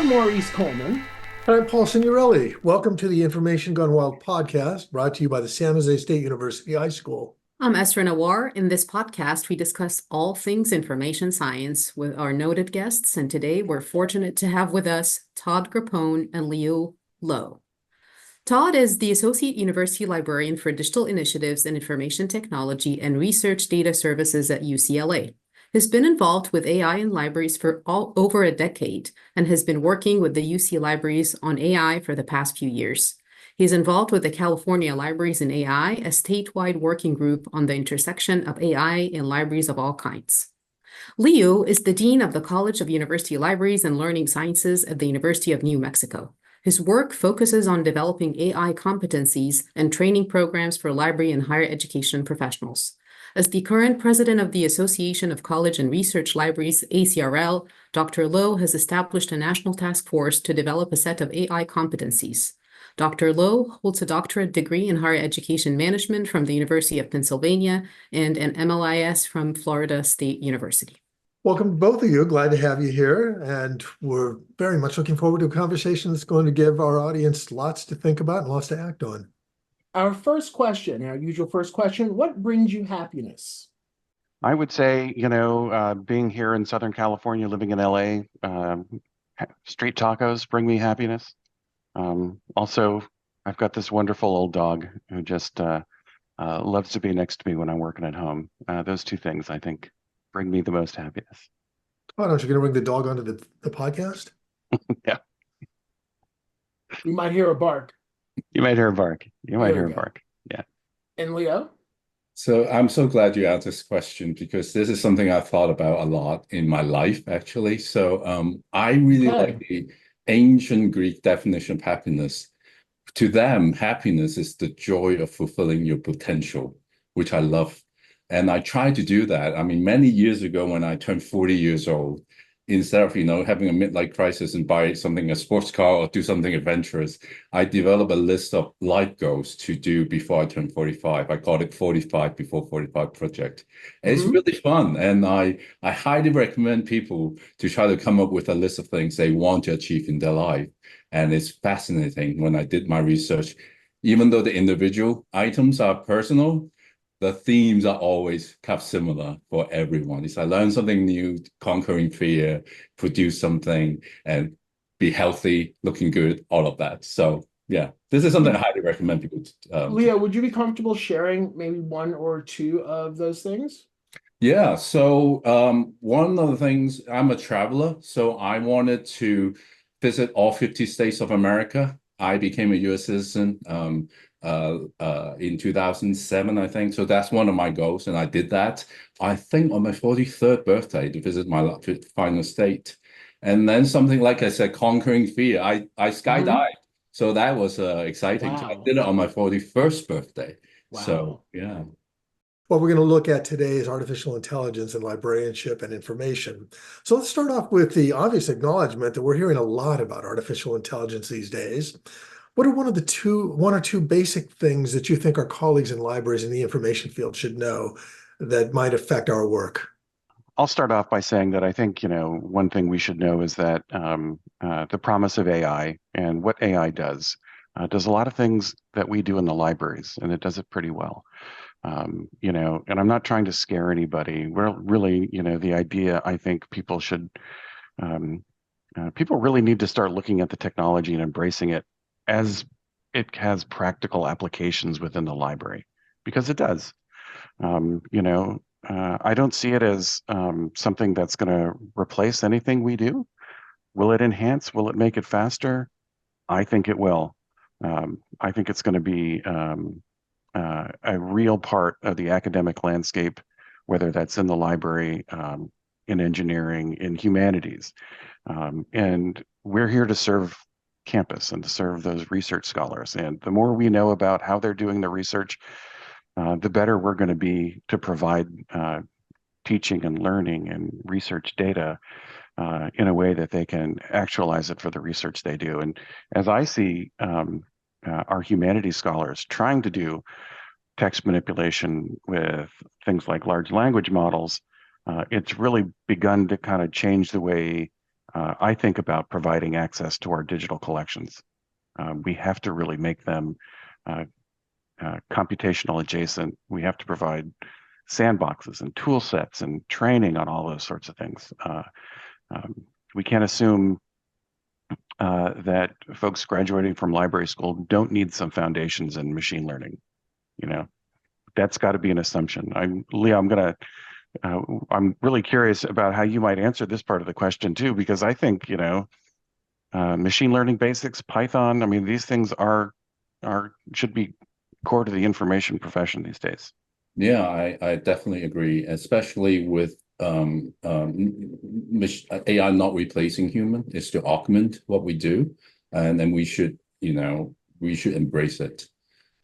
I'm Maurice Coleman. I'm Paul Signorelli. Welcome to the Information Gone Wild podcast, brought to you by the San Jose State University High School. I'm Essraa Nawar. In this podcast, we discuss all things information science with our noted guests, and today we're fortunate to have with us Todd Grappone and Leo Lowe. Todd is the Associate University Librarian for Digital Initiatives in Information Technology and Research Data Services at UCLA. He's been involved with AI in libraries for over a decade and has been working with the UC libraries on AI for the past few years. He's involved with the California Libraries in AI, a statewide working group on the intersection of AI in libraries of all kinds. Leo is the Dean of the College of University Libraries and Learning Sciences at the University of New Mexico. His work focuses on developing AI competencies and training programs for library and higher education professionals. As the current president of the Association of College and Research Libraries, ACRL, Dr. Lowe has established a national task force to develop a set of AI competencies. Dr. Lowe holds a doctorate degree in higher education management from the University of Pennsylvania and an MLIS from Florida State University. Welcome to both of you. Glad to have you here. And we're very much looking forward to a conversation that's going to give our audience lots to think about and lots to act on. Our first question, our usual first question, what brings you happiness? I would say, being here in Southern California, living in LA, street tacos bring me happiness. Also, I've got this wonderful old dog who just loves to be next to me when I'm working at home. Those two things, I think, bring me the most happiness. Oh, aren't you going to bring the dog onto the podcast? Yeah. You might hear a bark. You might hear a bark. You might hear a bark. Yeah. And Leo? So I'm so glad you asked this question because this is something I've thought about a lot in my life, actually. So I really like the ancient Greek definition of happiness. To them, happiness is the joy of fulfilling your potential, which I love. And I tried to do that. I mean, many years ago when I turned 40 years old, instead of, having a midlife crisis and buy something, a sports car or do something adventurous, I developed a list of life goals to do before I turned 45. I called it 45 Before 45 Project. And it's really fun. And I highly recommend people to try to come up with a list of things they want to achieve in their life. And it's fascinating when I did my research, even though the individual items are personal, the themes are always kind of similar for everyone. It's like learn something new, conquering fear, produce something, and be healthy, looking good, all of that. So yeah, this is something I highly recommend people. Leo, would you be comfortable sharing maybe one or two of those things? Yeah, so one of the things, I'm a traveler, so I wanted to visit all 50 states of America. I became a U.S. citizen in 2007, I think. So that's one of my goals, and I did that. I think on my 43rd birthday to visit my final state, and then something like I said, conquering fear. I skydived, so that was exciting. Wow. So I did it on my 41st birthday. Wow. So yeah. What we're going to look at today is artificial intelligence and librarianship and information. So let's start off with the obvious acknowledgement that we're hearing a lot about artificial intelligence these days. What are one or two basic things that you think our colleagues in libraries in the information field should know that might affect our work? I'll start off by saying that I think, one thing we should know is that the promise of AI and what AI does a lot of things that we do in the libraries, and it does it pretty well. And I'm not trying to scare anybody. We're really, the idea, I think people really need to start looking at the technology and embracing it as it has practical applications within the library, because it does. I don't see it as something that's going to replace anything we do. Will it enhance? Will it make it faster? I think it will. I think it's going to be a real part of the academic landscape, whether that's in the library, in engineering, in humanities. And we're here to serve campus and to serve those research scholars. And the more we know about how they're doing the research, the better we're going to be to provide teaching and learning and research data in a way that they can actualize it for the research they do. And as I see our humanities scholars trying to do text manipulation with things like large language models, it's really begun to kind of change the way I think about providing access to our digital collections. We have to really make them computational adjacent. We have to provide sandboxes and tool sets and training on all those sorts of things. We can't assume that folks graduating from library school don't need some foundations in machine learning. That's got to be an assumption. Leo, I'm really curious about how you might answer this part of the question too, because I think, machine learning basics, Python, I mean, these things should be core to the information profession these days. Yeah, I definitely agree, especially with AI not replacing human, it's to augment what we do, and then we should embrace it.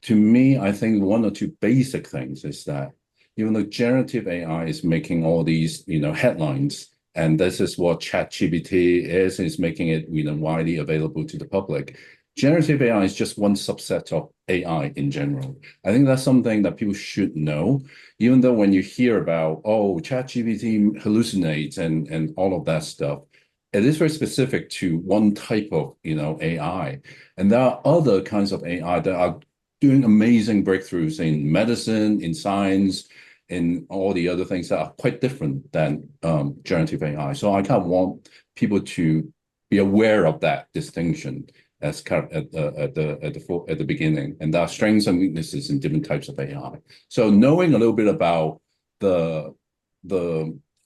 To me, I think one or two basic things is that even though generative AI is making all these headlines, and this is what ChatGPT is making it widely available to the public. Generative AI is just one subset of AI in general. I think that's something that people should know, even though when you hear about, ChatGPT hallucinates and all of that stuff, it is very specific to one type of AI. And there are other kinds of AI that are doing amazing breakthroughs in medicine, in science, in all the other things that are quite different than generative AI. So I kind of want people to be aware of that distinction as kind of at the beginning, and there are strengths and weaknesses in different types of AI. So knowing a little bit about the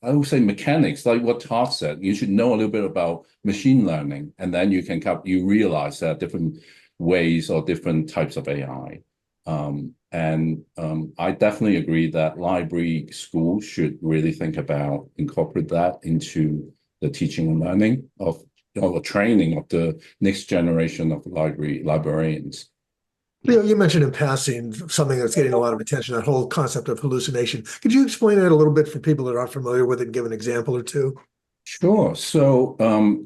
I would say mechanics, like what Todd said, you should know a little bit about machine learning, and then you realize there are different ways or different types of AI. I definitely agree that library schools should really think about incorporate that into the teaching and learning of the training of the next generation of librarians. Leo, you mentioned in passing something that's getting a lot of attention, that whole concept of hallucination. Could you explain that a little bit for people that aren't familiar with it and give an example or two? Sure. So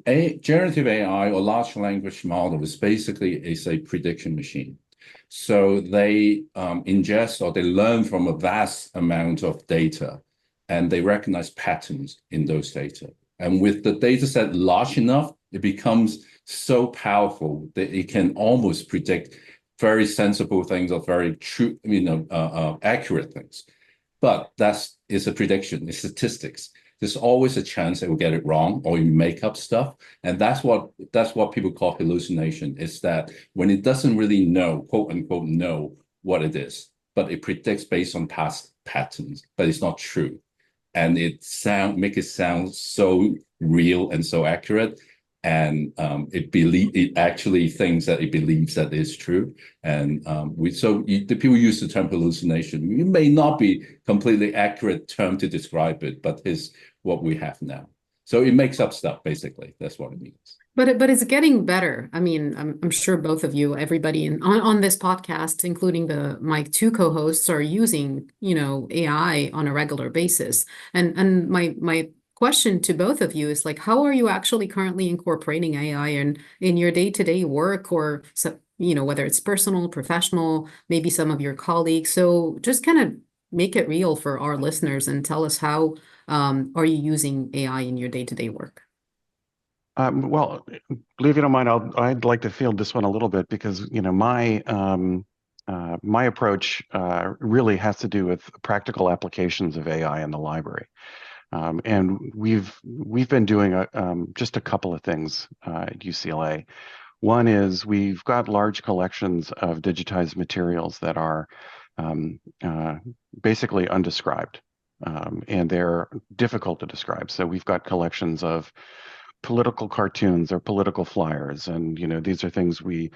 a generative AI or large language model is basically a prediction machine. So they ingest or they learn from a vast amount of data, and they recognize patterns in those data. And with the data set large enough, it becomes so powerful that it can almost predict very sensible things or very true, accurate things. But it's a prediction, it's statistics. There's always a chance it will get it wrong or you make up stuff. And that's what people call hallucination, is that when it doesn't really know, quote unquote, know what it is, but it predicts based on past patterns, but it's not true. And make it sound so real and so accurate. And it actually thinks that it believes that is true. And the people use the term hallucination. It may not be completely accurate term to describe it, but is what we have now. So it makes up stuff, basically. That's what it means. But it's getting better. I mean, I'm sure both of you, everybody on this podcast, including my two co-hosts, are using AI on a regular basis. And my question to both of you is like, how are you actually currently incorporating AI in your day-to-day work, or whether it's personal, professional, maybe some of your colleagues? So just kind of make it real for our listeners and tell us how are you using AI in your day-to-day work? Well, believe it or not, I'd like to field this one a little bit because my approach really has to do with practical applications of AI in the library. And we've been doing just a couple of things at UCLA. One is we've got large collections of digitized materials that are basically undescribed, and they're difficult to describe. So we've got collections of political cartoons or political flyers, and these are things we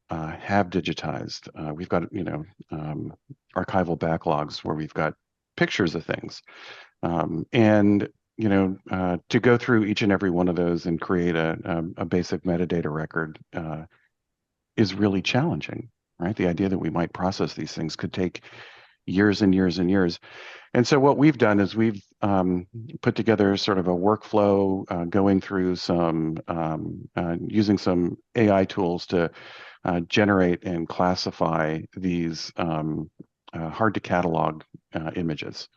have digitized. We've got archival backlogs where we've got pictures of things. And to go through each and every one of those and create a basic metadata record is really challenging, right? The idea that we might process these things could take years and years and years. And so what we've done is we've put together sort of a workflow going through using some AI tools to generate and classify these hard to catalog images.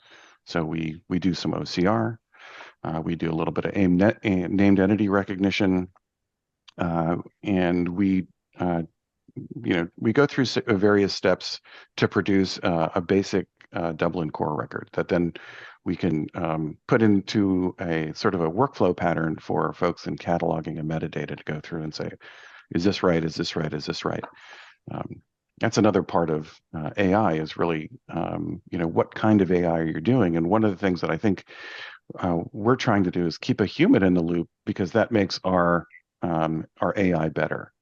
So we do some OCR, We do a little bit of named entity recognition, and we we go through various steps to produce a basic Dublin core record that then we can put into a sort of a workflow pattern for folks in cataloging and metadata to go through and say, is this right? Is this right? Is this right? That's another part of AI is really, what kind of AI are you doing? And one of the things that I think we're trying to do is keep a human in the loop, because that makes our AI better.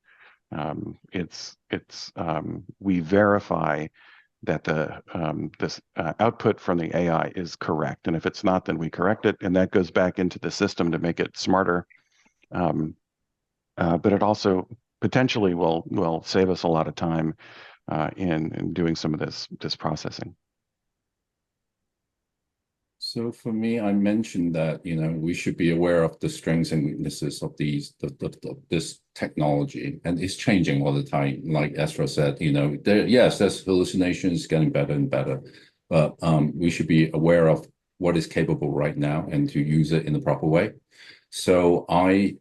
We verify that this output from the AI is correct, and if it's not, then we correct it, and that goes back into the system to make it smarter. But it also potentially will save us a lot of time in doing some of this processing. So for me, I mentioned that we should be aware of the strengths and weaknesses of this technology, and it's changing all the time. Like Essraa said, yes, there's hallucinations getting better and better, but we should be aware of what is capable right now and to use it in the proper way. So my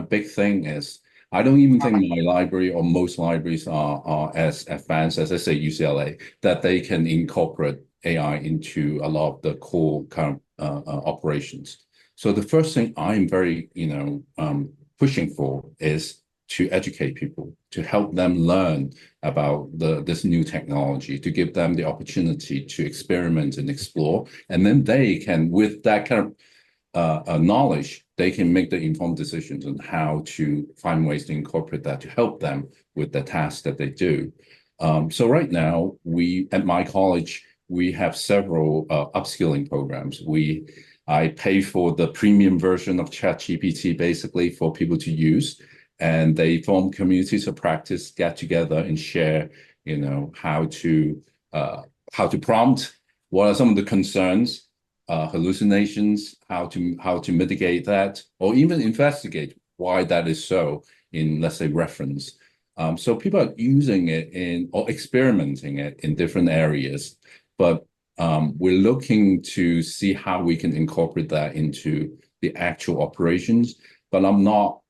big thing is, I don't even think my library or most libraries are as advanced as, let's say, UCLA, that they can incorporate AI into a lot of the core kind of operations. So the first thing I'm very, pushing for is to educate people, to help them learn about this new technology, to give them the opportunity to experiment and explore. And then they can, with that kind of knowledge, they can make the informed decisions on how to find ways to incorporate that to help them with the tasks that they do. So right now, at my college, we have several upskilling programs. I pay for the premium version of ChatGPT, basically, for people to use, and they form communities of practice, get together and share, how to prompt, what are some of the concerns, hallucinations, how to mitigate that, or even investigate why that is so in, let's say, reference. So people are using it or experimenting it in different areas, but we're looking to see how we can incorporate that into the actual operations. But I'm not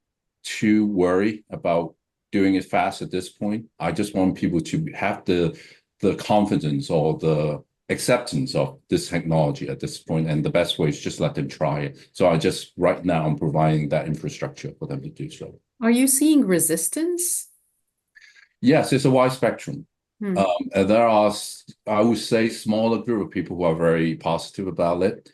too worried about doing it fast at this point. I just want people to have the confidence or the acceptance of this technology at this point, and the best way is just let them try it. So right now I'm providing that infrastructure for them to do so. Are you seeing resistance? Yes, it's a wide spectrum. There are, I would say, smaller group of people who are very positive about it.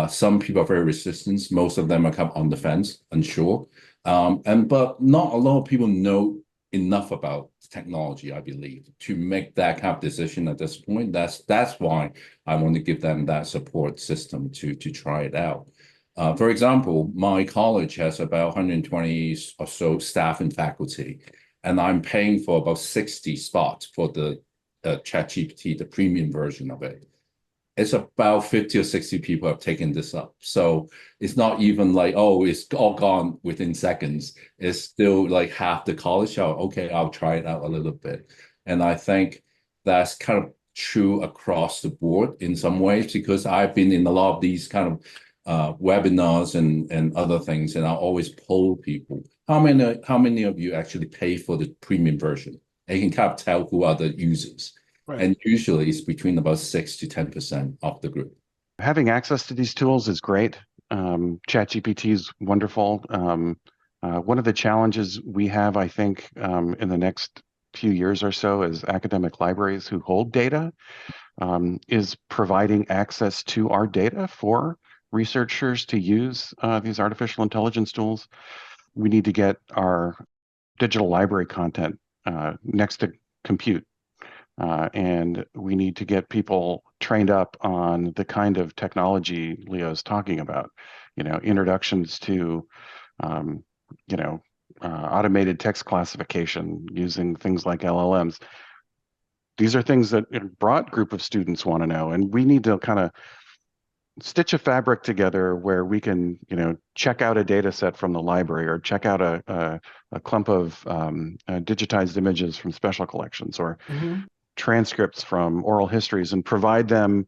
Some people are very resistant. Most of them are kind of on the fence, unsure. But not a lot of people know enough about technology, I believe, to make that kind of decision at this point. That's why I want to give them that support system to try it out. For example, my college has about 120 or so staff and faculty, and I'm paying for about 60 spots for the ChatGPT, the premium version of it. It's about 50 or 60 people have taken this up. So it's not even like, oh, it's all gone within seconds. It's still like half the college. Oh, okay, I'll try it out a little bit. And I think that's kind of true across the board in some ways, because I've been in a lot of these kind of webinars and other things, and I always poll people, how many of you actually pay for the premium version? And you can kind of tell who are the users. Right. And usually it's between about 6 to 10% of the group. Having access to these tools is great. ChatGPT is wonderful. One of the challenges we have, I think, in the next few years or so as academic libraries who hold data is providing access to our data for researchers to use these artificial intelligence tools. We need to get our digital library content next to compute. And we need to get people trained up on the kind of technology Leo's talking about, introductions to, automated text classification using things like LLMs. These are things that a broad group of students want to know, and we need to kind of stitch a fabric together where we can, check out a data set from the library, or check out a clump of digitized images from special collections, or transcripts from oral histories, and provide them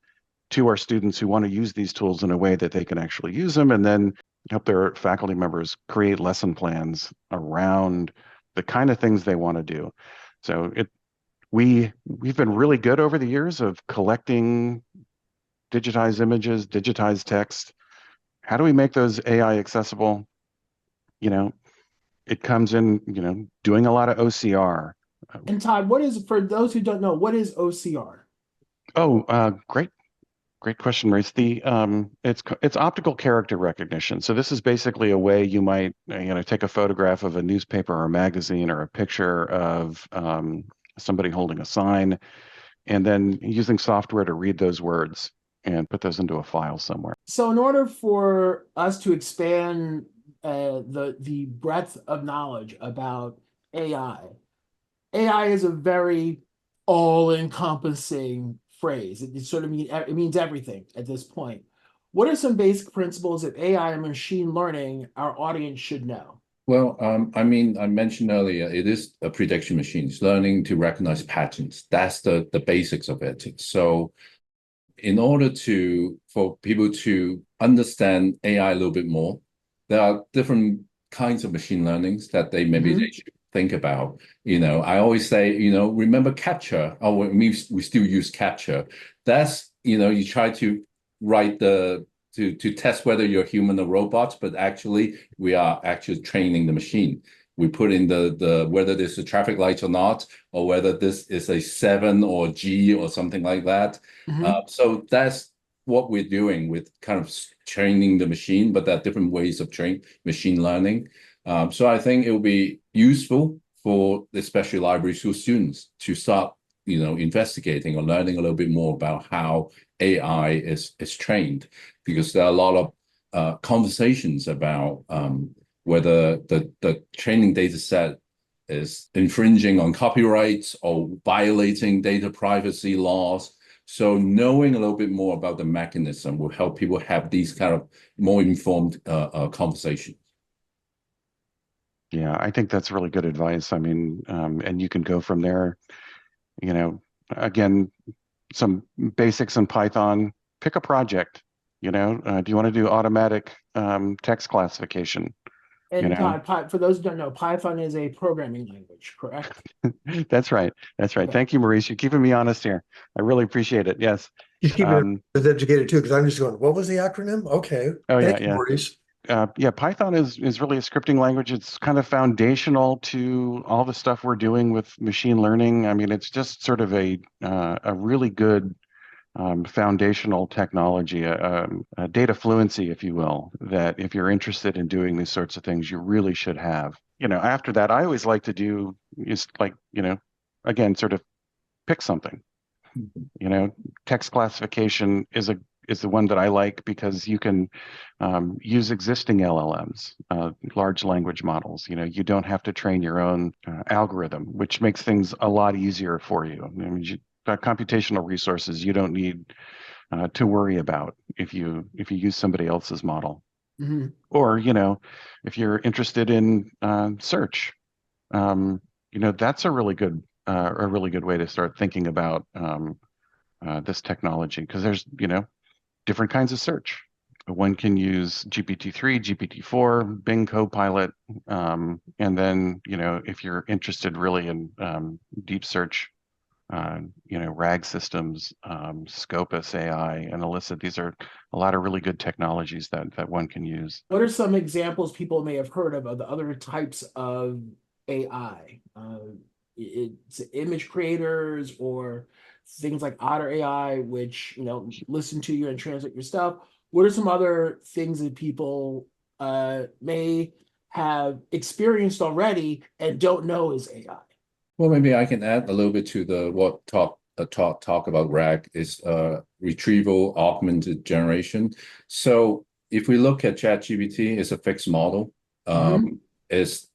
to our students who want to use these tools in a way that they can actually use them, and then help their faculty members create lesson plans around the kind of things they want to do. So we've been really good over the years of collecting digitized images, digitized text. How do we make those AI accessible? It comes in, doing a lot of OCR. And Todd, for those who don't know, what is OCR? Oh, great question, Maurice. It's optical character recognition. So this is basically a way you might, take a photograph of a newspaper or a magazine or a picture of somebody holding a sign, and then using software to read those words and put those into a file somewhere. So in order for us to expand the breadth of knowledge about AI is a very all-encompassing phrase. It means everything at this point. What are some basic principles of AI and machine learning our audience should know? Well, I mentioned earlier, it is a prediction machine. It's learning to recognize patterns. That's the basics of it. So in order for people to understand AI a little bit more, there are different kinds of machine learnings that they should think about. I always say, remember CAPTCHA, or we still use CAPTCHA. That's, you try to write to test whether you're human or robot, but actually we are actually training the machine. We put in the whether this is a traffic light or not, or whether this is a 7 or G or something like that. So that's what we're doing with kind of training the machine, but there are different ways of training machine learning. So I think it will be useful for especially library school students to start, investigating or learning a little bit more about how AI is trained, because there are a lot of conversations about whether the training data set is infringing on copyrights or violating data privacy laws. So knowing a little bit more about the mechanism will help people have these kind of more informed conversations. Yeah, I think that's really good advice. I mean, and you can go from there, again, some basics in Python, pick a project, do you want to do automatic text classification? And Todd, for those who don't know, Python is a programming language, correct? That's right. Okay. Thank you, Maurice. You're keeping me honest here. I really appreciate it. Yes. You keep it as educated too, because I'm just going, what was the acronym? Okay. Oh, Thank you, yeah. Maurice. Python is really a scripting language. It's kind of foundational to all the stuff we're doing with machine learning. I mean, it's just sort of a really good foundational technology, a data fluency, if you will, that if you're interested in doing these sorts of things, you really should have. After that, I always like to do is again, sort of pick something. Text classification is the one that I like, because you can use existing LLMs, large language models. You don't have to train your own algorithm, which makes things a lot easier for you. I mean, computational resources you don't need to worry about if you use somebody else's model. Or if you're interested in search, that's a really good way to start thinking about this technology, because there's different kinds of search. One can use GPT-3, GPT-4, Bing Copilot, and then if you're interested really in deep search, RAG systems, Scopus AI, and Elicit. These are a lot of really good technologies that one can use. What are some examples people may have heard of the other types of AI? It's image creators or things like Otter AI, which listen to you and translate your stuff. What are some other things that people may have experienced already and don't know is AI? Well, maybe I can add a little bit to what talk about RAG is retrieval augmented generation. So if we look at ChatGPT, it's a fixed model. It's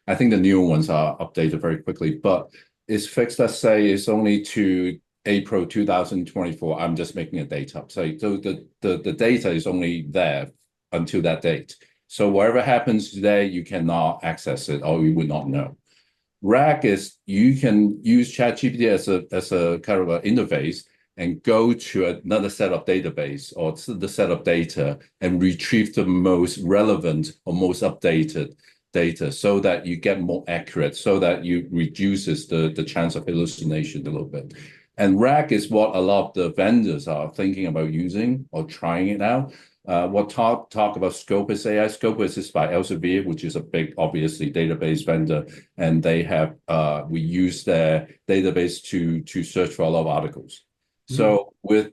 I think the newer ones are updated very quickly, but it's fixed. Let's say it's only to April 2024. I'm just making a date up. So the data is only there until that date. So whatever happens today, you cannot access it, or you would not know. RAG is you can use ChatGPT as a kind of an interface, and go to another set of database or the set of data and retrieve the most relevant or most updated data so that you get more accurate, so that you reduces the chance of hallucination a little bit. And RAG is what a lot of the vendors are thinking about using or trying it out. What talk about Scopus AI. Scopus is by Elsevier, which is a big, obviously, database vendor, and they have we use their database to search for a lot of articles. So with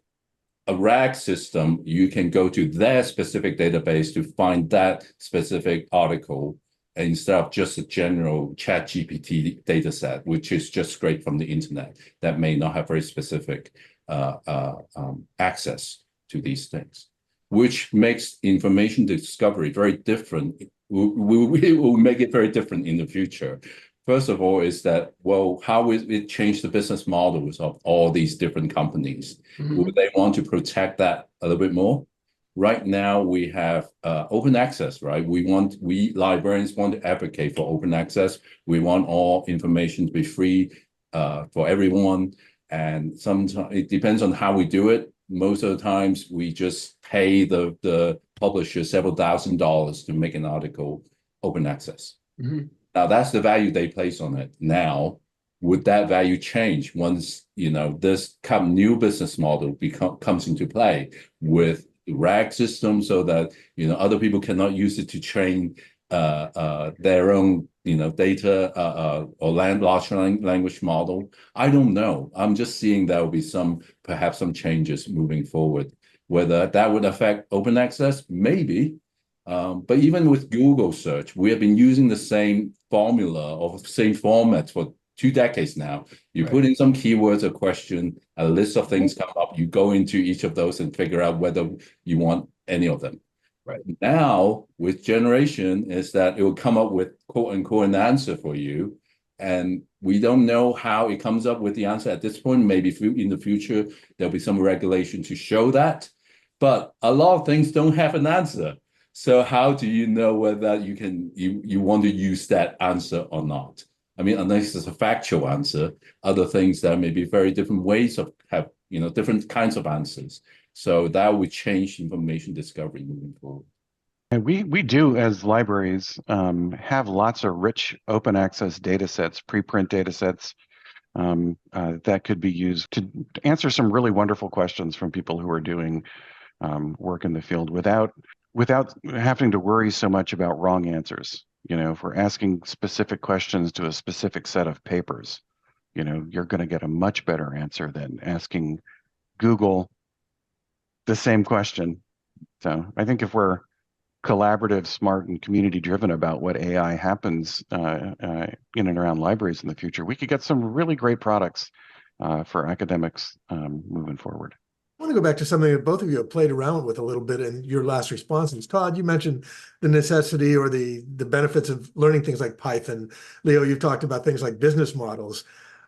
a RAG system, you can go to their specific database to find that specific article instead of just a general chat GPT data set, which is just straight from the internet that may not have very specific access to these things, which makes information discovery very different. Will make it very different in the future. First of all, is that, well, how will it change the business models of all these different companies? Would they want to protect that a little bit more? Right now, we have open access, right? We librarians want to advocate for open access. We want all information to be free for everyone. And sometimes it depends on how we do it. Most of the times, we just pay the publisher several $1,000s to make an article open access. Now, that's the value they place on it. Now, would that value change once, this new business model comes into play with the RAG system, so that, other people cannot use it to train their own, data or large language model? I don't know. I'm just seeing there will be perhaps some changes moving forward. Whether that would affect open access, maybe. But even with Google search, we have been using the same formula or same format for 2 decades now. You put in some keywords, a question, a list of things come up, you go into each of those and figure out whether you want any of them. Right now, with generation, is that it will come up with quote unquote an answer for you. And we don't know how it comes up with the answer at this point. Maybe in the future, there'll be some regulation to show that. But a lot of things don't have an answer. So how do you know whether you want to use that answer or not? I mean, unless it's a factual answer, other things there may be very different ways of different kinds of answers. So that would change information discovery moving forward. And we do, as libraries, have lots of rich open access data sets, preprint data sets that could be used to answer some really wonderful questions from people who are doing work in the field without having to worry so much about wrong answers. If we're asking specific questions to a specific set of papers, you're going to get a much better answer than asking Google the same question. So I think if we're collaborative, smart, and community-driven about what AI happens in and around libraries in the future, we could get some really great products for academics moving forward. I want to go back to something that both of you have played around with a little bit in your last responses. Todd, you mentioned the necessity or the benefits of learning things like Python. Leo, you've talked about things like business models.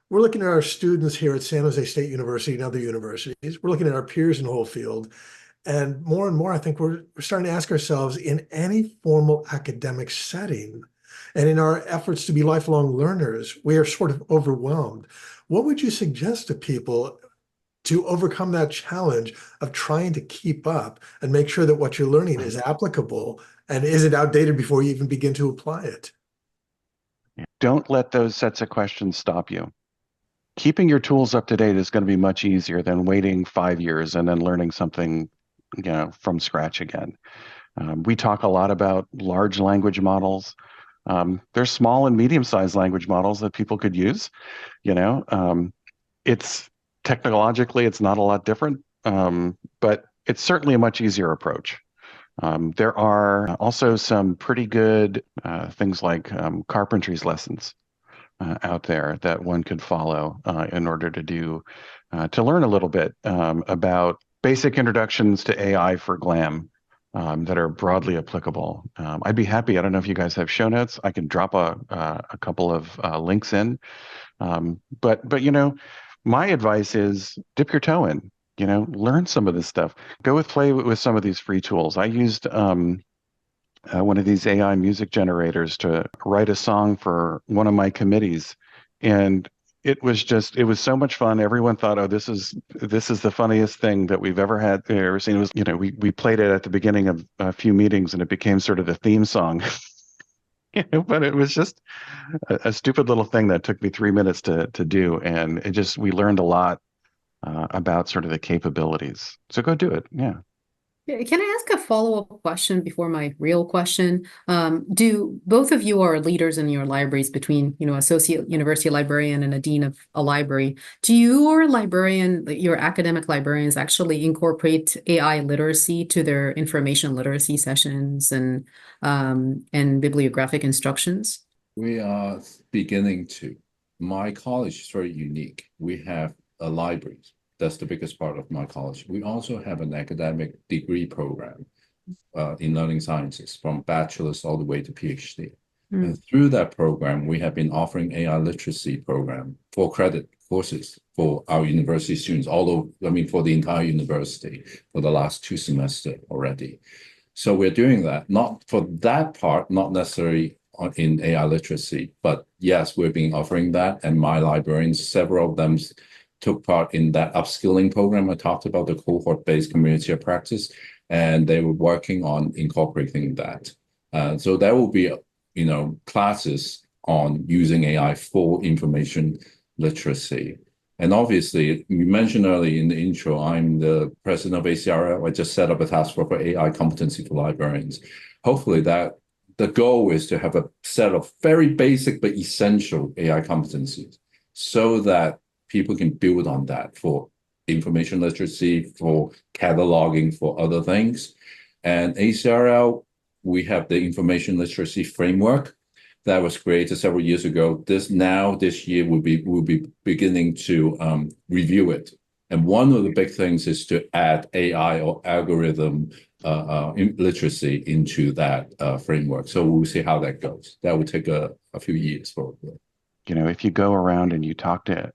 We're looking at our students here at San Jose State University and other universities. We're looking at our peers in the whole field. And more, I think we're starting to ask ourselves, in any formal academic setting and in our efforts to be lifelong learners, we are sort of overwhelmed. What would you suggest to people to overcome that challenge of trying to keep up and make sure that what you're learning is applicable and isn't outdated before you even begin to apply it? Don't let those sets of questions stop you. Keeping your tools up to date is going to be much easier than waiting 5 years and then learning something, from scratch again. We talk a lot about large language models. There's small and medium-sized language models that people could use. It's technologically, it's not a lot different, but it's certainly a much easier approach. There are also some pretty good things like carpentry's lessons out there that one could follow in order to learn a little bit about basic introductions to AI for GLAM that are broadly applicable. I'd be happy. I don't know if you guys have show notes. I can drop a couple of links in. But my advice is dip your toe in. Learn some of this stuff. Play with some of these free tools. I used one of these AI music generators to write a song for one of my committees, and it was so much fun. Everyone thought, oh, this is the funniest thing that we've ever seen. It was, we played it at the beginning of a few meetings, and it became sort of the theme song. But it was just a stupid little thing that took me 3 minutes to do, and we learned a lot about sort of the capabilities. So go do it. Yeah. Can I ask a follow-up question before my real question? Do both of you are leaders in your libraries between, Associate University Librarian and a Dean of a library? Do your academic librarians actually incorporate AI literacy to their information literacy sessions and bibliographic instructions? We are beginning to. My college is very unique. We have a library. That's the biggest part of my college. We also have an academic degree program in learning sciences, from bachelor's all the way to PhD. And through that program, we have been offering AI literacy program for credit courses for our university students, for the entire university for the last 2 semesters already. So we're doing that, not for that part, not necessarily in AI literacy, but yes, we've been offering that. And my librarians, several of them took part in that upskilling program I talked about, the cohort-based community of practice, and they were working on incorporating that. So there will be, classes on using AI for information literacy. And obviously, you mentioned earlier in the intro, I'm the president of ACRL. I just set up a task force for AI competency for librarians. Hopefully that the goal is to have a set of very basic but essential AI competencies so that people can build on that for information literacy, for cataloging, for other things. And ACRL, we have the information literacy framework that was created several years ago. This year we'll be beginning to review it. And one of the big things is to add AI or algorithm literacy into that framework. So we'll see how that goes. That will take a few years probably. If you go around and you talk to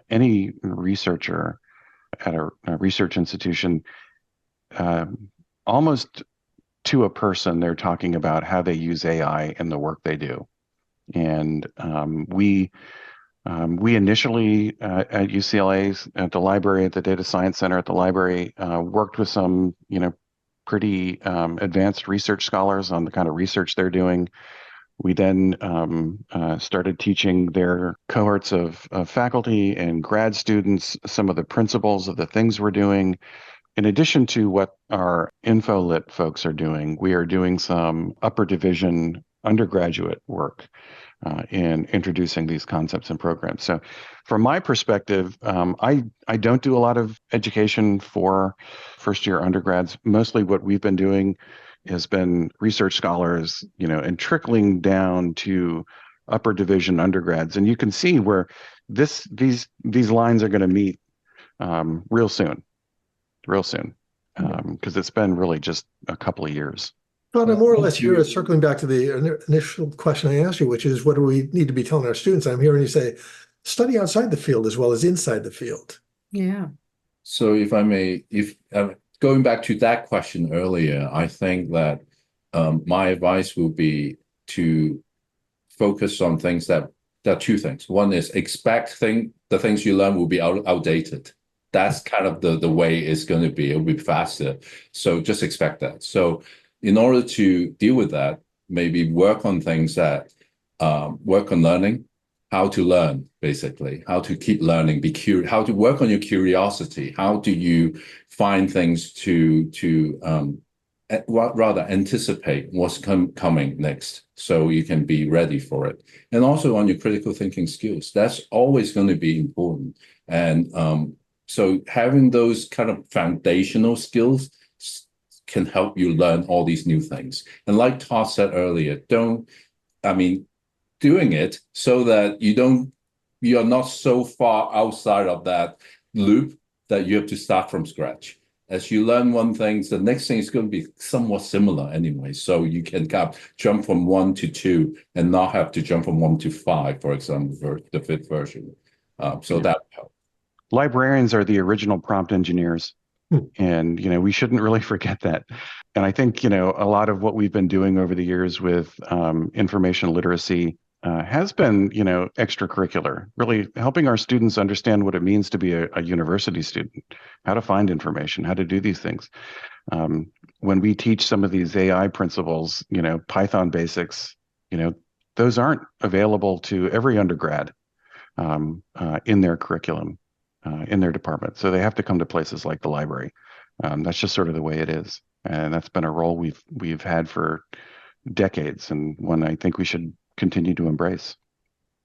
any researcher at a research institution, almost to a person, they're talking about how they use AI in the work they do. And we initially at UCLA, at the library, at the Data Science Center at the library, worked with some, pretty advanced research scholars on the kind of research they're doing. We then started teaching their cohorts of faculty and grad students some of the principles of the things we're doing. In addition to what our InfoLit folks are doing, we are doing some upper division undergraduate work in introducing these concepts and programs. So from my perspective, I don't do a lot of education for first-year undergrads. Mostly what we've been doing has been research scholars, and trickling down to upper division undergrads. And you can see where these lines are going to meet real soon, because it's been really just a couple of years. Todd, I'm more or less here circling back to the initial question I asked you, which is, what do we need to be telling our students? I'm hearing you say, study outside the field as well as inside the field. Yeah. So if I may, going back to that question earlier, I think that my advice will be to focus on things there are two things. One is expect the things you learn will be outdated. That's kind of the way it's going to be. It'll be faster. So just expect that. So in order to deal with that, maybe work on things that work on learning, how to learn, basically, how to keep learning, be curious, how to work on your curiosity. How do you find things to rather anticipate what's coming next so you can be ready for it. And also on your critical thinking skills, that's always going to be important. And so having those kind of foundational skills can help you learn all these new things. And like Todd said earlier, doing it so that you're not so far outside of that loop that you have to start from scratch. As you learn one thing, the next thing is going to be somewhat similar anyway. So you can kind of jump from 1 to 2 and not have to jump from 1 to 5, for example, for the 5th version. So that helps. Librarians are the original prompt engineers. And, we shouldn't really forget that. And I think, a lot of what we've been doing over the years with information literacy has been, extracurricular, really helping our students understand what it means to be a university student, how to find information, how to do these things. When we teach some of these AI principles, Python basics, those aren't available to every undergrad in their curriculum, in their department. So they have to come to places like the library. That's just sort of the way it is. And that's been a role we've had for decades, and one I think we should continue to embrace.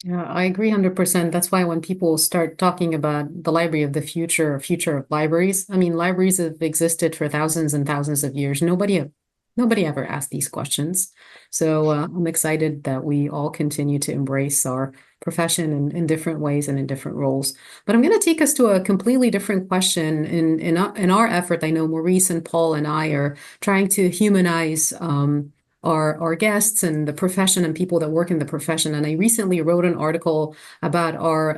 Yeah, I agree 100%. That's why when people start talking about the library of the future or future of libraries, I mean, libraries have existed for thousands and thousands of years. Nobody ever asked these questions. So I'm excited that we all continue to embrace our profession in different ways and in different roles. But I'm going to take us to a completely different question. In our effort, I know Maurice and Paul and I are trying to humanize our guests and the profession and people that work in the profession. And I recently wrote an article about our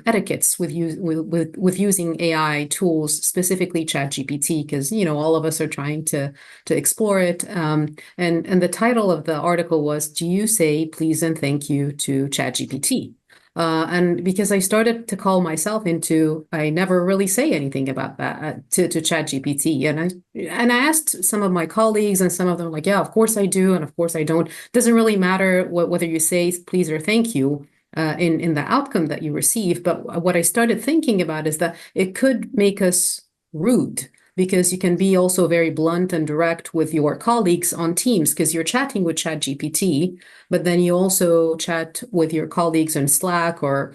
etiquettes with using AI tools, specifically ChatGPT, because all of us are trying to explore it. And the title of the article was, "Do you say please and thank you to ChatGPT?" And because I started to call myself into, I never really say anything about that to ChatGPT. And I asked some of my colleagues, and some of them were like, yeah, of course I do, and of course I don't. Doesn't really matter whether you say please or thank you in the outcome that you receive. But what I started thinking about is that it could make us rude, because you can be also very blunt and direct with your colleagues on Teams, because you're chatting with ChatGPT, but then you also chat with your colleagues on Slack or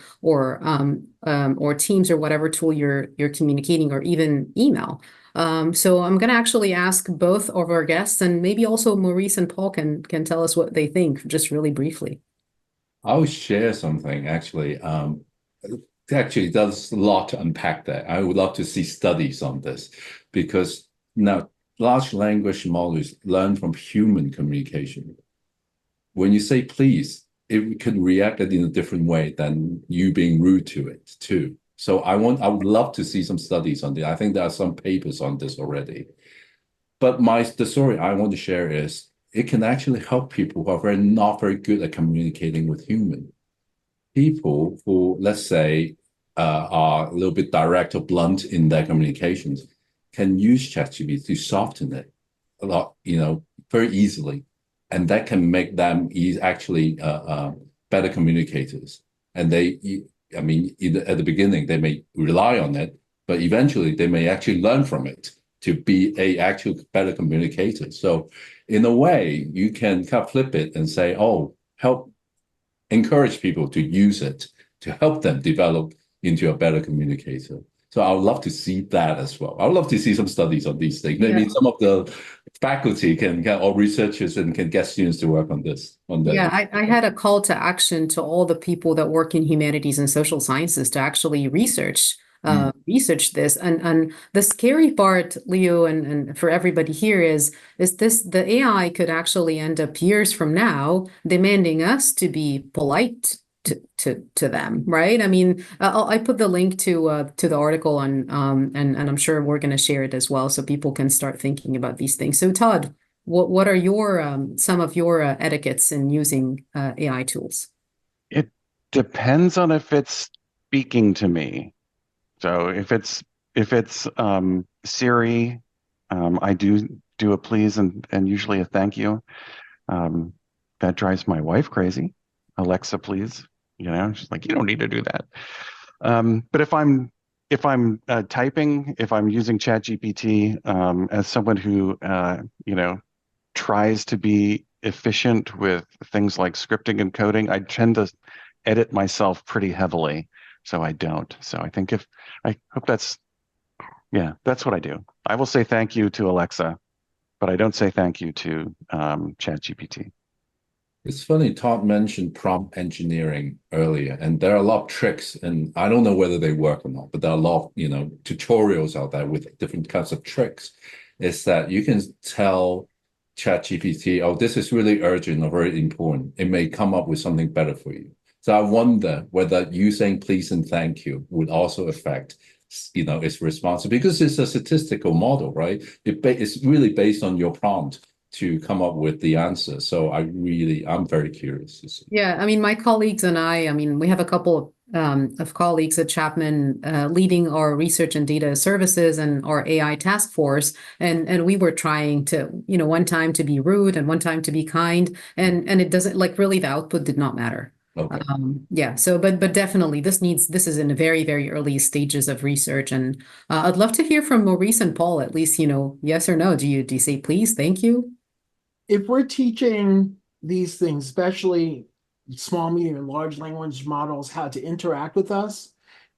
Teams or whatever tool you're communicating, or even email. So I'm going to actually ask both of our guests, and maybe also Maurice and Paul can tell us what they think, just really briefly. I'll share something actually. Actually, there's a lot to unpack there. I would love to see studies on this, because now large language models learn from human communication. When you say please, it can react in a different way than you being rude to it too. So I would love to see some studies on this. I think there are some papers on this already. But the story I want to share is it can actually help people who are not very good at communicating with humans. People who, let's say, are a little bit direct or blunt in their communications can use ChatGPT to soften it a lot, very easily. And that can make them actually better communicators. And at the beginning, they may rely on it, but eventually they may actually learn from it to be a actual better communicator. So in a way, you can kind of flip it and say, encourage people to use it to help them develop into a better communicator. So I would love to see that as well. I would love to see some studies on these things. Maybe some of the faculty or researchers can get students to work on this. I had a call to action to all the people that work in humanities and social sciences to actually research this. And the scary part, Leo, and for everybody here is the AI could actually end up years from now demanding us to be polite to them, right? I mean, I put the link to the article on, and I'm sure we're going to share it as well, so people can start thinking about these things. So Todd, what are your some of your etiquettes in using AI tools? It depends on if it's speaking to me. So if it's Siri, I do a please and usually a thank you. That drives my wife crazy. Alexa, please. She's like, you don't need to do that. But if I'm typing, if I'm using ChatGPT, as someone who tries to be efficient with things like scripting and coding, I tend to edit myself pretty heavily. So I don't. So I think I hope that's what I do. I will say thank you to Alexa, but I don't say thank you to ChatGPT. It's funny, Todd mentioned prompt engineering earlier, and there are a lot of tricks, and I don't know whether they work or not, but there are a lot of, tutorials out there with different kinds of tricks. Is that you can tell ChatGPT, oh, this is really urgent or very important. It may come up with something better for you. So I wonder whether you saying please and thank you would also affect, its response, because it's a statistical model, right? It's really based on your prompt. to come up with the answer. So I'm very curious to see. Yeah, I mean, my colleagues and I mean, we have a couple of colleagues at Chapman leading our research and data services and our AI task force. And we were trying to, one time to be rude and one time to be kind. And it doesn't, like, really the output did not matter. Okay. Yeah, so but definitely this is in the very, very early stages of research. And I'd love to hear from Maurice and Paul, at least, yes or no. Do you say please, thank you? If we're teaching these things, especially small, medium, and large language models, how to interact with us,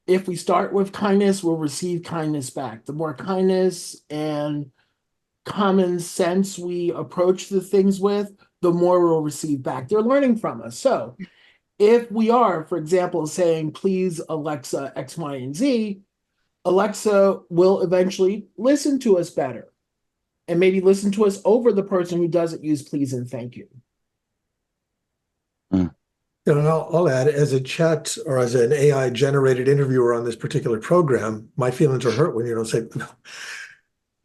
if we start with kindness, we'll receive kindness back. The more kindness and common sense we approach the things with, the more we'll receive back. They're learning from us. So if we are, for example, saying, please, Alexa, X, Y, and Z, Alexa will eventually listen to us better and maybe listen to us over the person who doesn't use please and thank you. And I'll add, as a chat or as an AI generated interviewer on this particular program, my feelings are hurt when you don't say, no.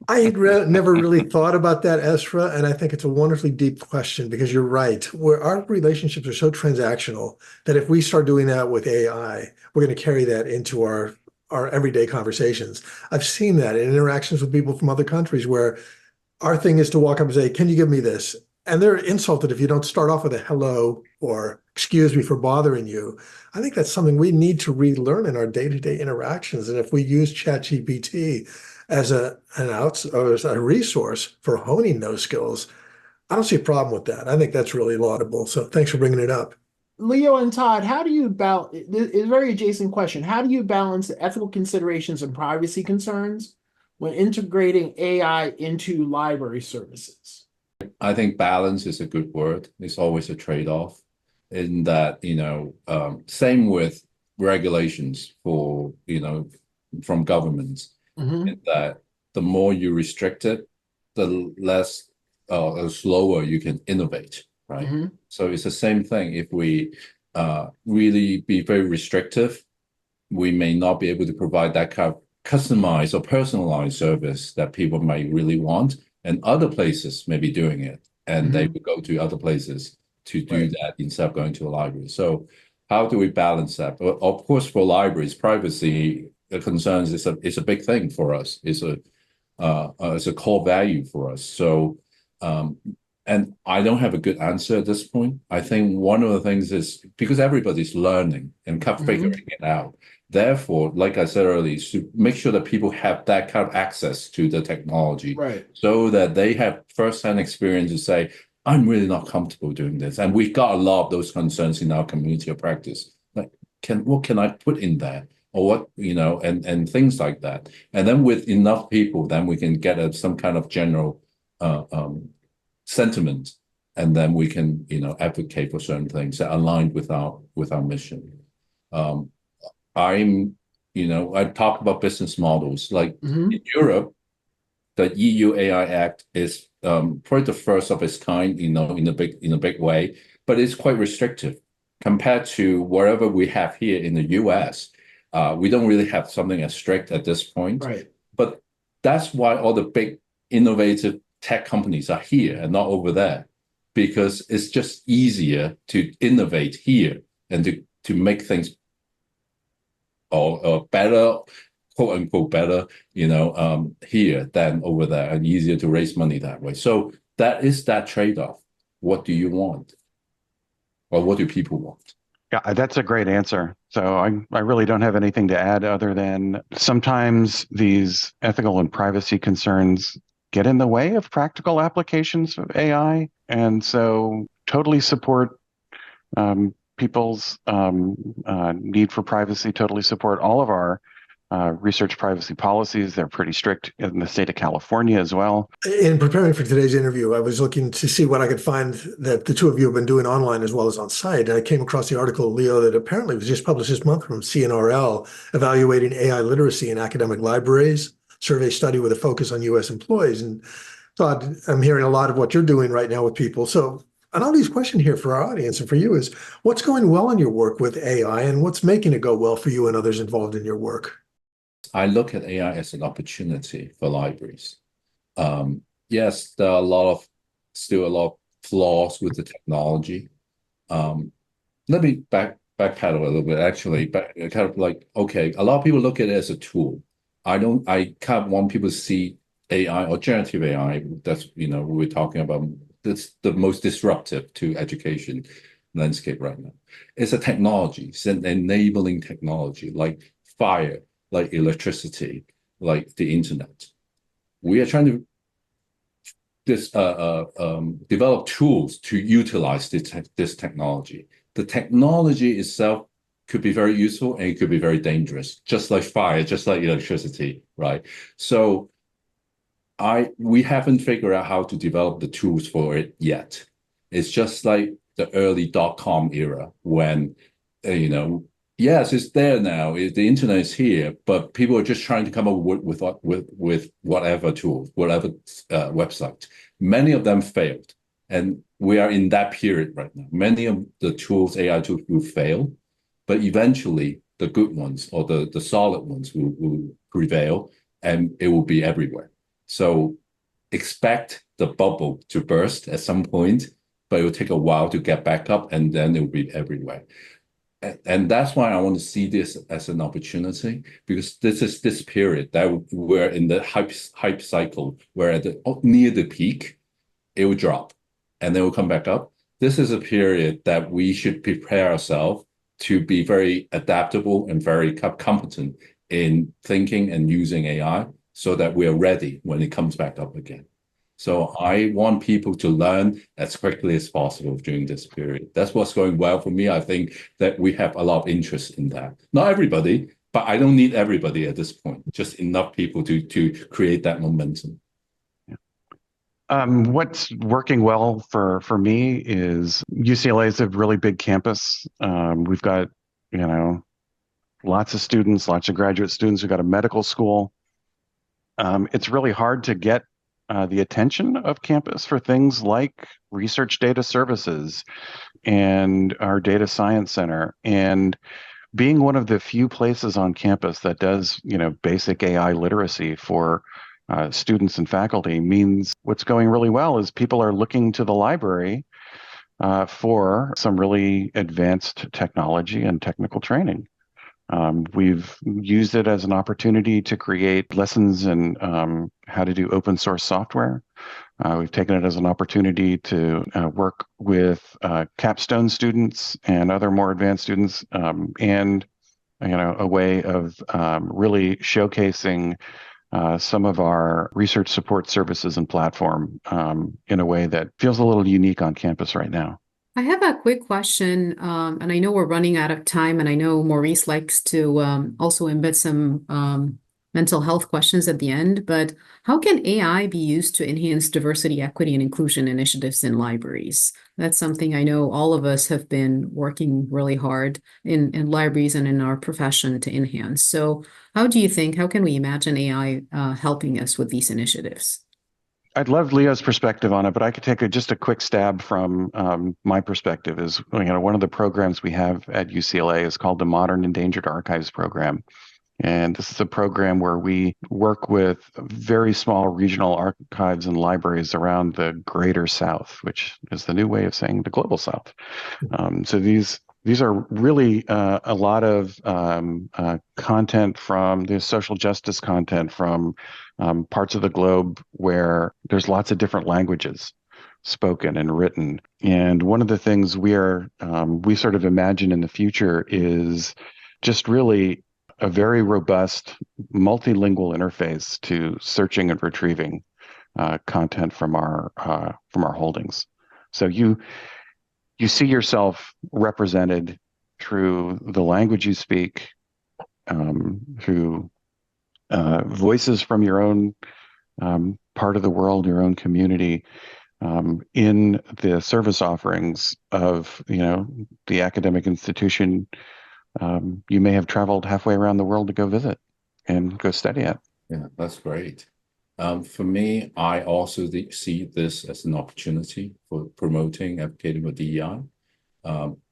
I had never really thought about that, Essraa, and I think it's a wonderfully deep question because you're right. Our relationships are so transactional that if we start doing that with AI, we're going to carry that into our everyday conversations. I've seen that in interactions with people from other countries where our thing is to walk up and say, can you give me this? And they're insulted if you don't start off with a hello or excuse me for bothering you. I think that's something we need to relearn in our day-to-day interactions. And if we use ChatGPT as a resource for honing those skills, I don't see a problem with that. I think that's really laudable. So thanks for bringing it up. Leo and Todd, how do you balance? It's a very adjacent question. How do you balance the ethical considerations and privacy concerns when integrating AI into library services? I think balance is a good word. It's always a trade-off in that, same with regulations for, from governments, in that the more you restrict it, the less slower you can innovate, right? So it's the same thing. If we really be very restrictive, we may not be able to provide that kind of customized or personalized service that people might really want. And other places may be doing it, and they would go to other places to do that instead of going to a library. So how do we balance that? Well, of course, for libraries, privacy concerns is a big thing for us. It's a core value for us. So, and I don't have a good answer at this point. I think one of the things is because everybody's learning and figuring it out. Therefore, like I said earlier, to make sure that people have that kind of access to the technology, right, so that they have firsthand experience to say, I'm really not comfortable doing this. And we've got a lot of those concerns in our community of practice. Like, what can I put in there? Or what, and things like that. And then with enough people, then we can get some kind of general sentiment. And then we can, advocate for certain things that are aligned with our mission. I talk about business models. Like in Europe, the EU AI Act is probably the first of its kind, in a big way, but it's quite restrictive compared to whatever we have here in the US. We don't really have something as strict at this point. right. But that's why all the big innovative tech companies are here and not over there, because it's just easier to innovate here and to make things or better, quote unquote better, here than over there, and easier to raise money that way. So that is that trade-off. What do you want? Or what do people want? Yeah, that's a great answer. So I really don't have anything to add other than sometimes these ethical and privacy concerns get in the way of practical applications of AI. And so totally support people's need for privacy, totally support all of our research privacy policies. They're pretty strict in the state of California as well. In preparing for today's interview, I was looking to see what I could find that the two of you have been doing online as well as on site. And I came across the article, Leo, that apparently was just published this month from CNRL, evaluating AI literacy in academic libraries, survey study with a focus on U.S. employees. And Todd, I'm hearing a lot of what you're doing right now with people. So an obvious question here for our audience and for you is, what's going well in your work with AI and what's making it go well for you and others involved in your work? I look at AI as an opportunity for libraries. Yes, there are a lot of still a lot of flaws with the technology. Let me backpedal a little bit, actually, but kind of like, okay, a lot of people look at it as a tool. I kind of want people to see AI or generative AI, that's, we're talking about, that's the most disruptive to education landscape right now. It's a technology, it's an enabling technology, like fire, like electricity, like the internet. We are trying to develop tools to utilize this technology. The technology itself could be very useful and it could be very dangerous, just like fire, just like electricity, right? So we haven't figured out how to develop the tools for it yet. It's just like the early .com era when, yes, it's there now. The internet is here, but people are just trying to come up with whatever tools, whatever website. Many of them failed, and we are in that period right now. Many of the tools, AI tools, will fail, but eventually the good ones or the solid ones will prevail, and it will be everywhere. So expect the bubble to burst at some point, but it will take a while to get back up, and then it will be everywhere. And that's why I want to see this as an opportunity, because this is this period that we're in the hype cycle, where near the peak, it will drop and then it will come back up. This is a period that we should prepare ourselves to be very adaptable and very competent in thinking and using AI so that we are ready when it comes back up again. So I want people to learn as quickly as possible during this period. That's what's going well for me. I think that we have a lot of interest in that. Not everybody, but I don't need everybody at this point, just enough people to create that momentum. What's working well for me is UCLA is a really big campus. We've got, lots of students, lots of graduate students. We've got a medical school. It's really hard to get the attention of campus for things like research data services and our data science center. And being one of the few places on campus that does, basic AI literacy for students and faculty means what's going really well is people are looking to the library for some really advanced technology and technical training. We've used it as an opportunity to create lessons in how to do open source software. We've taken it as an opportunity to work with capstone students and other more advanced students, and a way of really showcasing some of our research support services and platform in a way that feels a little unique on campus right now. I have a quick question, and I know we're running out of time, and I know Maurice likes to also embed some mental health questions at the end, but how can AI be used to enhance diversity, equity, and inclusion initiatives in libraries? That's something I know all of us have been working really hard in libraries and in our profession to enhance. So how can we imagine AI helping us with these initiatives? I'd love Leo's perspective on it, but I could take just a quick stab from my perspective. Is one of the programs we have at UCLA is called the Modern Endangered Archives Program. And this is a program where we work with very small regional archives and libraries around the greater South, which is the new way of saying the global South. So these are really a lot of content from the social justice content from parts of the globe where there's lots of different languages spoken and written. And one of the things we sort of imagine in the future is just really a very robust multilingual interface to searching and retrieving content from our holdings. So you see yourself represented through the language you speak, through voices from your own part of the world, your own community, in the service offerings of the academic institution you may have traveled halfway around the world to go visit and go study at. Yeah, that's great. For me, I also see this as an opportunity for promoting, advocating for DEI.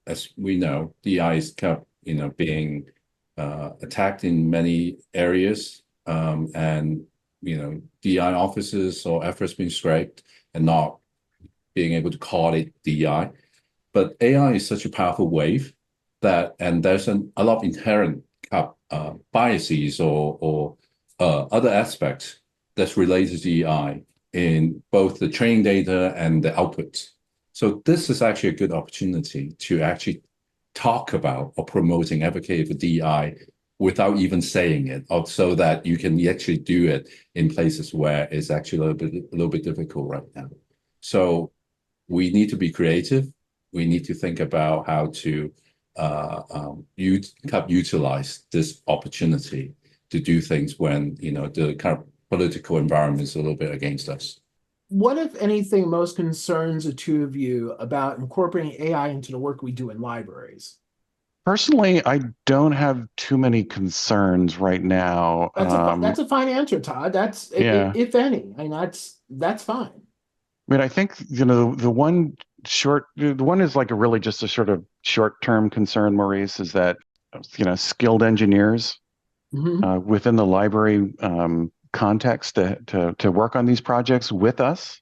As we know, DEI is kind of, being attacked in many areas, and DEI offices or efforts being scraped and not being able to call it DEI. But AI is such a powerful wave and there's a lot of inherent biases or other aspects that's related to DEI in both the training data and the outputs. So this is actually a good opportunity to actually talk about or promoting, advocating for DEI without even saying it, so that you can actually do it in places where it's actually a little bit difficult right now. So we need to be creative. We need to think about how to utilize this opportunity to do things when the kind of political environment is a little bit against us. What, if anything, most concerns the two of you about incorporating AI into the work we do in libraries? Personally, I don't have too many concerns right now. That's a fine answer, Todd. That's if any. I mean, that's fine. I mean, I think the one is like really just a sort of short-term concern, Maurice, is that skilled engineers within the library context to work on these projects with us.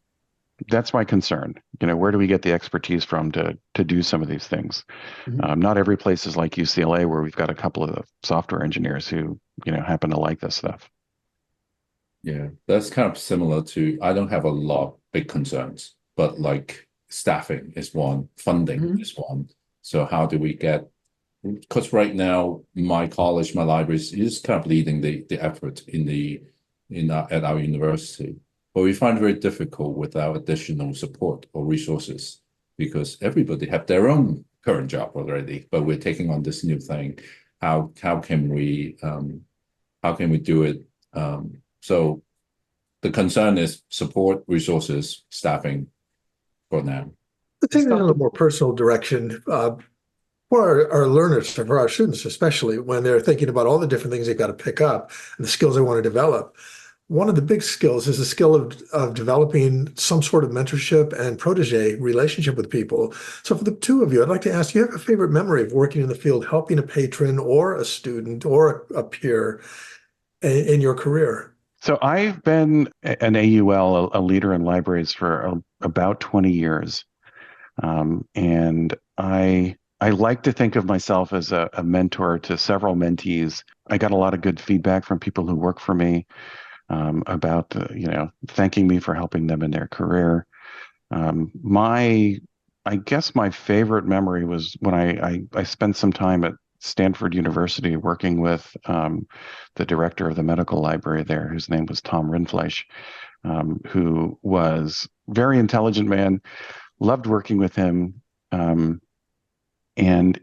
That's my concern. Where do we get the expertise from to do some of these things? Not every place is like UCLA, where we've got a couple of software engineers who happen to like this stuff. Yeah, that's kind of similar to, I don't have a lot of big concerns, but like staffing is one, funding is one. So how do we get, because right now my college, my library is kind of leading the effort at our university. But we find it very difficult without additional support or resources, because everybody have their own current job already, but we're taking on this new thing. How can we do it? So the concern is support, resources, staffing for now. Let's take it in a little more personal direction. For our learners, for our students especially, when they're thinking about all the different things they've got to pick up and the skills they want to develop. One of the big skills is the skill of developing some sort of mentorship and protege relationship with people. So for the two of you, I'd like to ask, you have a favorite memory of working in the field, helping a patron or a student or a peer in your career? So I've been an AUL, a leader in libraries, for about 20 years. And I like to think of myself as a mentor to several mentees. I got a lot of good feedback from people who work for me. About thanking me for helping them in their career. I guess my favorite memory was when I spent some time at Stanford University working with the director of the medical library there, whose name was Tom Rindfleisch, who was a very intelligent man. Loved working with him, and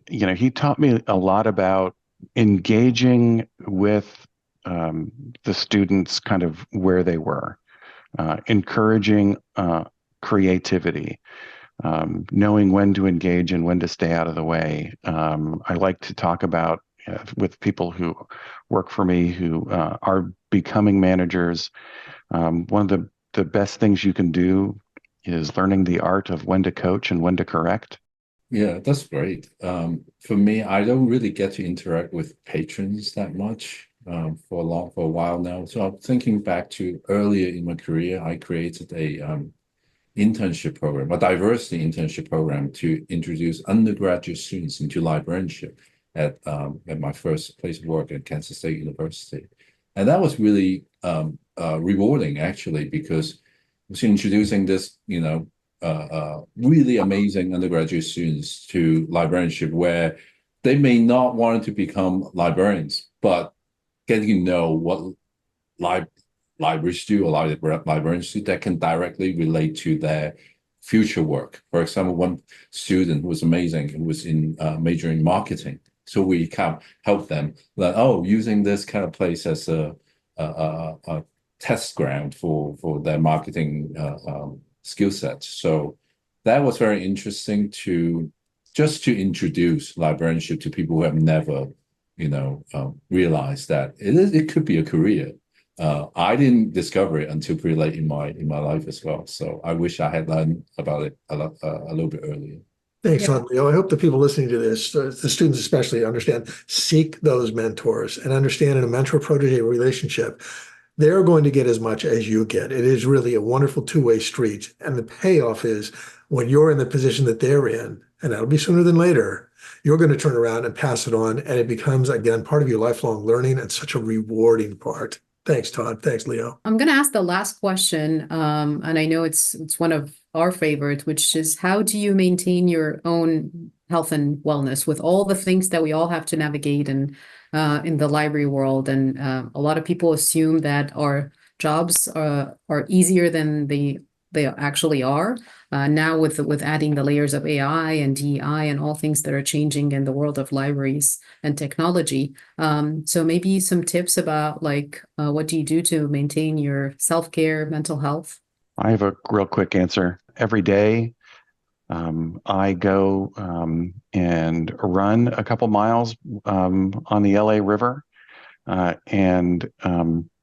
he taught me a lot about engaging with the students kind of where they were, encouraging creativity, knowing when to engage and when to stay out of the way. I like to talk about with people who work for me who are becoming managers. One of the best things you can do is learning the art of when to coach and when to correct. Yeah, that's great. For me, I don't really get to interact with patrons that much. For a while now. So I'm thinking back to earlier in my career, I created a internship program, a diversity internship program, to introduce undergraduate students into librarianship at my first place of work at Kansas State University. And that was really rewarding, actually, because I was introducing this, really amazing undergraduate students to librarianship, where they may not want to become librarians, but getting to know what libraries do or librarians do that can directly relate to their future work. For example, one student who was amazing, who was majoring in marketing. So we can help them that, using this kind of place as a test ground for their marketing skill sets. So that was very interesting to introduce librarianship to people who have never realize that it could be a career. I didn't discover it until pretty late in my life as well. So I wish I had learned about it a little bit earlier. Thanks, Leo. I hope the people listening to this, the students especially, understand, seek those mentors and understand in a mentor-protege relationship, they're going to get as much as you get. It is really a wonderful two-way street. And the payoff is when you're in the position that they're in, and that'll be sooner than later, you're going to turn around and pass it on. And it becomes, again, part of your lifelong learning and such a rewarding part. Thanks, Todd. Thanks, Leo. I'm going to ask the last question, and I know it's one of our favorites, which is how do you maintain your own health and wellness with all the things that we all have to navigate in the library world? And a lot of people assume that our jobs are easier than they actually are. Now with adding the layers of AI and DEI and all things that are changing in the world of libraries and technology. So maybe some tips about what do you do to maintain your self-care, mental health? I have a real quick answer. Every day, I go and run a couple miles on the LA River and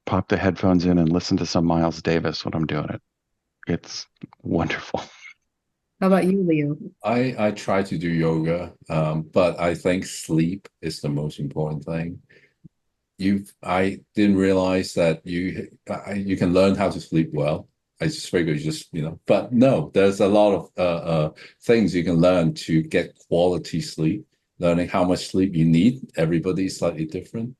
pop the headphones in and listen to some Miles Davis when I'm doing it. It's wonderful. How about you, Leo? I try to do yoga, but I think sleep is the most important thing. I didn't realize that you can learn how to sleep well. I just figured but no, there's a lot of things you can learn to get quality sleep. Learning how much sleep you need. Everybody's slightly different.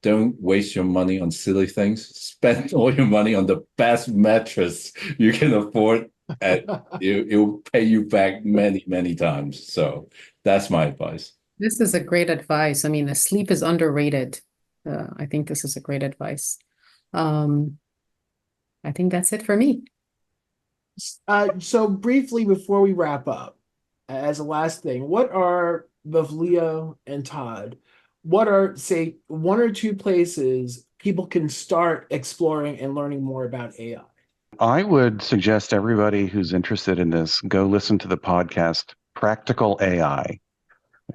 Don't waste your money on silly things. Spend all your money on the best mattress you can afford, and it will pay you back many, many times. So that's my advice. This is a great advice. I mean, the sleep is underrated. I think this is a great advice. I think that's it for me. So briefly before we wrap up, as a last thing, what are both Leo and Todd? What are, say, one or two places people can start exploring and learning more about AI? I would suggest everybody who's interested in this go listen to the podcast Practical AI.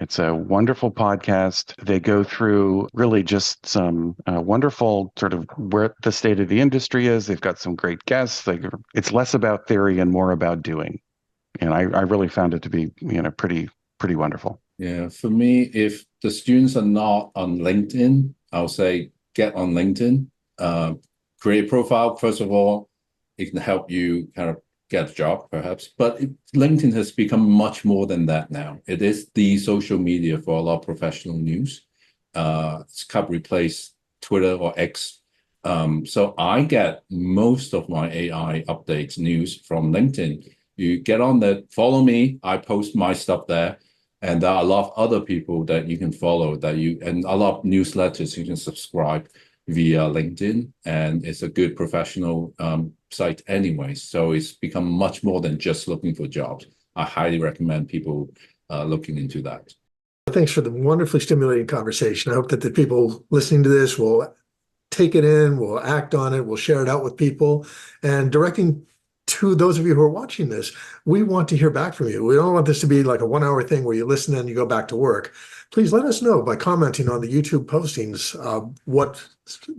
It's a wonderful podcast. They go through really just some wonderful sort of where the state of the industry is. They've got some great guests. It's less about theory and more about doing. And I really found it to be pretty wonderful. Yeah, for me, if the students are not on LinkedIn, I'll say get on LinkedIn, create a profile. First of all, it can help you kind of get a job, perhaps. But LinkedIn has become much more than that now. It is the social media for a lot of professional news. It's kind of replaced Twitter or X. So I get most of my AI updates news from LinkedIn. You get on that, follow me. I post my stuff there. And there are a lot of other people that you can follow and a lot of newsletters you can subscribe via LinkedIn. And it's a good professional site anyway. So it's become much more than just looking for jobs. I highly recommend people looking into that. Thanks for the wonderfully stimulating conversation. I hope that the people listening to this will take it in, will act on it, will share it out with people, and directing to those of you who are watching this, we want to hear back from you. We don't want this to be like a 1 hour thing where you listen and you go back to work. Please let us know by commenting on the YouTube postings what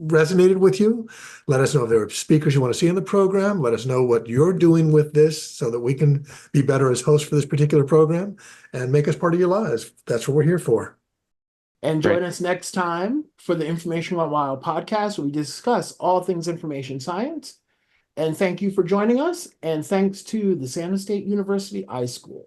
resonated with you. Let us know if there are speakers you want to see in the program. Let us know what you're doing with this so that we can be better as hosts for this particular program and make us part of your lives. That's what we're here for. And join us next time for the Information Went Wild podcast, where we discuss all things information science. And thank you for joining us. And thanks to the Santa State University iSchool.